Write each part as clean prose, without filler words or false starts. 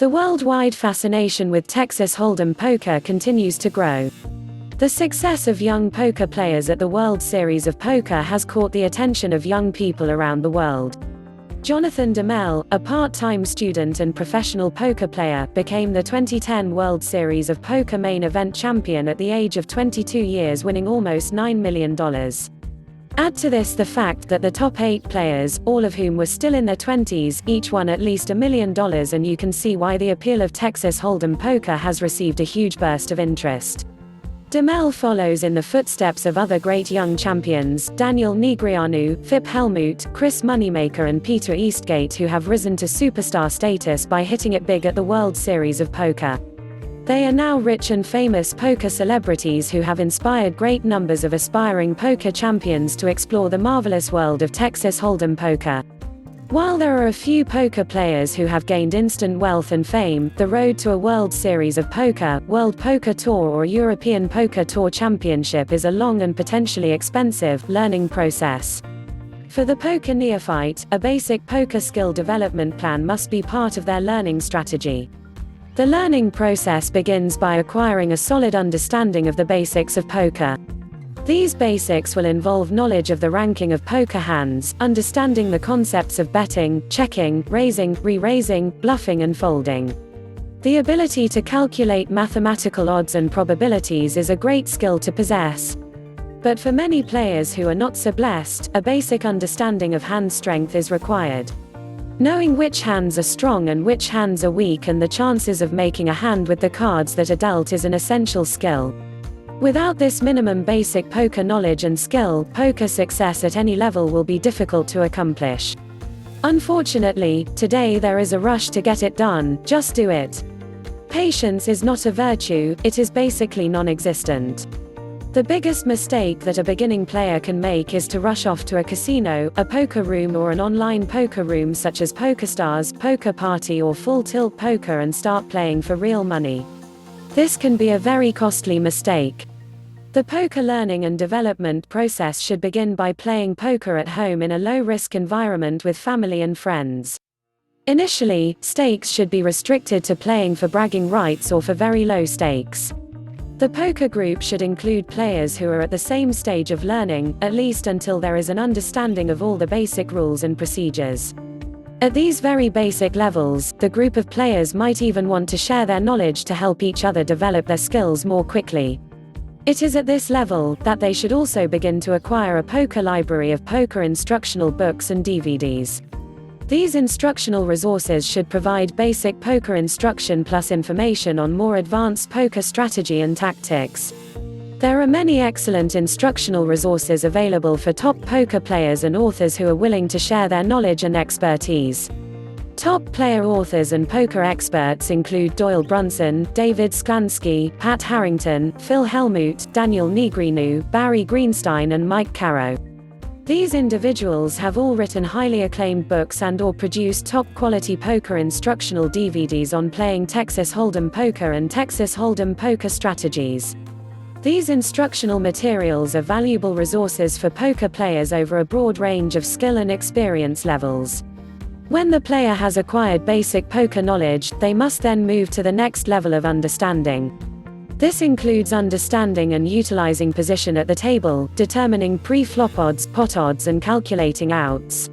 The worldwide fascination with Texas Hold'em poker continues to grow. The success of young poker players at the World Series of Poker has caught the attention of young people around the world. Jonathan DeMel, a part-time student and professional poker player, became the 2010 World Series of Poker main event champion at the age of 22 years, winning almost $9 million. Add to this the fact that the top 8 players, all of whom were still in their 20s, each won at least $1 million, and you can see why the appeal of Texas Hold'em poker has received a huge burst of interest. DeMel follows in the footsteps of other great young champions, Daniel Negreanu, Phip Hellmuth, Chris Moneymaker and Peter Eastgate, who have risen to superstar status by hitting it big at the World Series of Poker. They are now rich and famous poker celebrities who have inspired great numbers of aspiring poker champions to explore the marvelous world of Texas Hold'em poker. While there are a few poker players who have gained instant wealth and fame, the road to a World Series of Poker, World Poker Tour or European Poker Tour Championship is a long and potentially expensive learning process. For the poker neophyte, a basic poker skill development plan must be part of their learning strategy. The learning process begins by acquiring a solid understanding of the basics of poker. These basics will involve knowledge of the ranking of poker hands, understanding the concepts of betting, checking, raising, re-raising, bluffing and folding. The ability to calculate mathematical odds and probabilities is a great skill to possess. But for many players who are not so blessed, a basic understanding of hand strength is required. Knowing which hands are strong and which hands are weak and the chances of making a hand with the cards that are dealt is an essential skill. Without this minimum basic poker knowledge and skill, poker success at any level will be difficult to accomplish. Unfortunately, today there is a rush to get it done, just do it. Patience is not a virtue, it is basically non-existent. The biggest mistake that a beginning player can make is to rush off to a casino, a poker room or an online poker room such as PokerStars, Poker Party or Full Tilt Poker and start playing for real money. This can be a very costly mistake. The poker learning and development process should begin by playing poker at home in a low-risk environment with family and friends. Initially, stakes should be restricted to playing for bragging rights or for very low stakes. The poker group should include players who are at the same stage of learning, at least until there is an understanding of all the basic rules and procedures. At these very basic levels, the group of players might even want to share their knowledge to help each other develop their skills more quickly. It is at this level that they should also begin to acquire a poker library of poker instructional books and DVDs. These instructional resources should provide basic poker instruction plus information on more advanced poker strategy and tactics. There are many excellent instructional resources available for top poker players and authors who are willing to share their knowledge and expertise. Top player authors and poker experts include Doyle Brunson, David Sklansky, Pat Harrington, Phil Hellmuth, Daniel Negreanu, Barry Greenstein and Mike Caro. These individuals have all written highly acclaimed books and/or produced top-quality poker instructional DVDs on playing Texas Hold'em poker and Texas Hold'em poker strategies. These instructional materials are valuable resources for poker players over a broad range of skill and experience levels. When the player has acquired basic poker knowledge, they must then move to the next level of understanding. This includes understanding and utilizing position at the table, determining pre-flop odds, pot odds and calculating outs.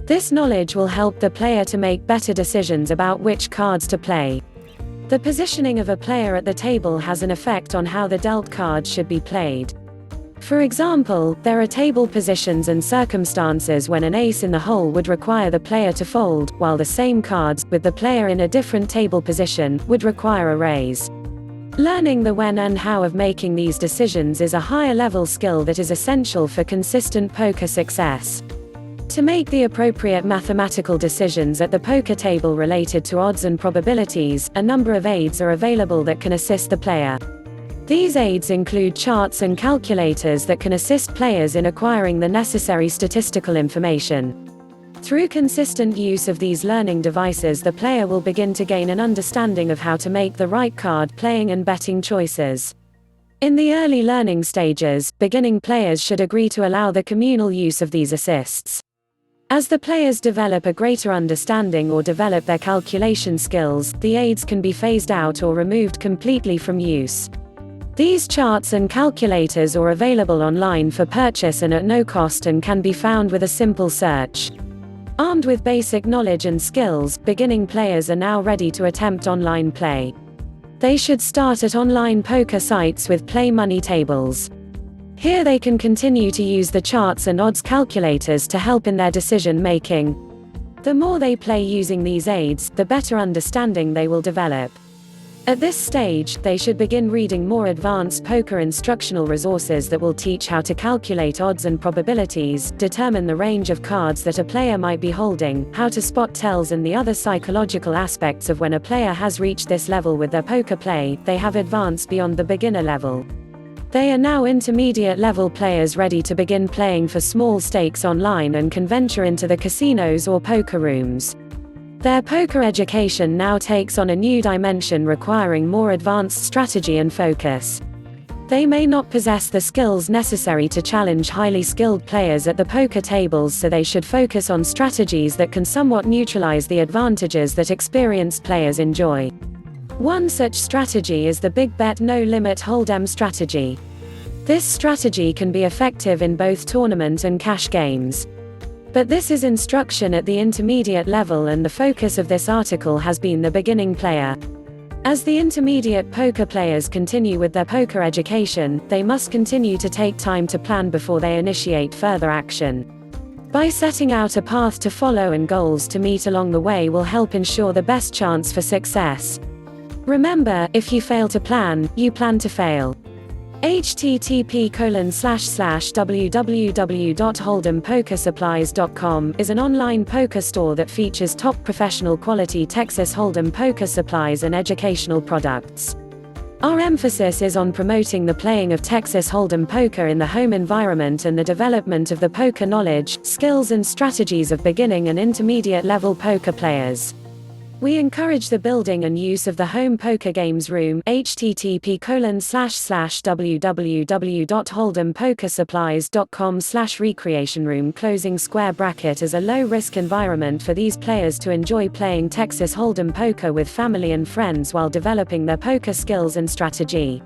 This knowledge will help the player to make better decisions about which cards to play. The positioning of a player at the table has an effect on how the dealt cards should be played. For example, there are table positions and circumstances when an ace in the hole would require the player to fold, while the same cards, with the player in a different table position, would require a raise. Learning the when and how of making these decisions is a higher level skill that is essential for consistent poker success. To make the appropriate mathematical decisions at the poker table related to odds and probabilities, a number of aids are available that can assist the player. These aids include charts and calculators that can assist players in acquiring the necessary statistical information. Through consistent use of these learning devices, the player will begin to gain an understanding of how to make the right card playing and betting choices. In the early learning stages, beginning players should agree to allow the communal use of these assists. As the players develop a greater understanding or develop their calculation skills, the aids can be phased out or removed completely from use. These charts and calculators are available online for purchase and at no cost and can be found with a simple search. Armed with basic knowledge and skills, beginning players are now ready to attempt online play. They should start at online poker sites with play money tables. Here they can continue to use the charts and odds calculators to help in their decision making. The more they play using these aids, the better understanding they will develop. At this stage, they should begin reading more advanced poker instructional resources that will teach how to calculate odds and probabilities, determine the range of cards that a player might be holding, how to spot tells, and the other psychological aspects of when a player has reached this level with their poker play. They have advanced beyond the beginner level. They are now intermediate level players ready to begin playing for small stakes online and can venture into the casinos or poker rooms. Their poker education now takes on a new dimension requiring more advanced strategy and focus. They may not possess the skills necessary to challenge highly skilled players at the poker tables, so they should focus on strategies that can somewhat neutralize the advantages that experienced players enjoy. One such strategy is the big bet no limit holdem strategy. This strategy can be effective in both tournament and cash games. But this is instruction at the intermediate level, and the focus of this article has been the beginning player. As the intermediate poker players continue with their poker education, they must continue to take time to plan before they initiate further action. By setting out a path to follow and goals to meet along the way will help ensure the best chance for success. Remember, if you fail to plan, you plan to fail. http://www.holdempokersupplies.com is an online poker store that features top professional quality Texas Hold'em poker supplies and educational products. Our emphasis is on promoting the playing of Texas Hold'em poker in the home environment and the development of the poker knowledge, skills and strategies of beginning and intermediate level poker players. We encourage the building and use of the home poker games room, http://www.holdempokersupplies.com/recreation room as a low-risk environment for these players to enjoy playing Texas Hold'em poker with family and friends while developing their poker skills and strategy.